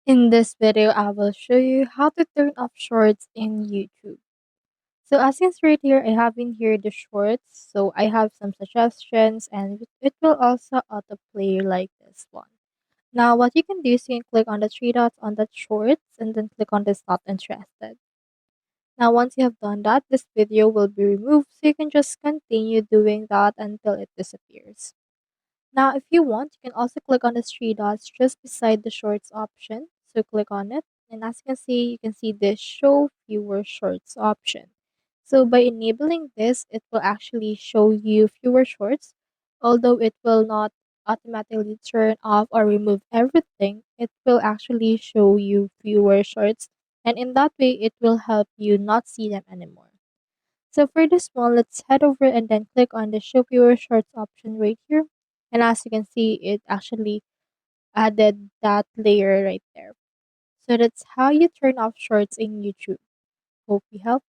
In this video, I will show you how to turn off shorts in YouTube. So as you can see right here, I have in here the shorts. So I have some suggestions and it will also autoplay like this one. Now what you can do is you can click on the three dots on the shorts and then click on this not interested. Now once you have done that, this video will be removed so you can just continue doing that until it disappears. Now, if you want, you can also click on the three dots just beside the shorts option. So click on it. And as you can see this show fewer shorts option. So by enabling this, it will actually show you fewer shorts. Although it will not automatically turn off or remove everything, it will actually show you fewer shorts. And in that way, it will help you not see them anymore. So for this one, let's head over and then click on the show fewer shorts option right here. And as you can see, it actually added that layer right there. So that's how you turn off shorts in YouTube. Hope you helped.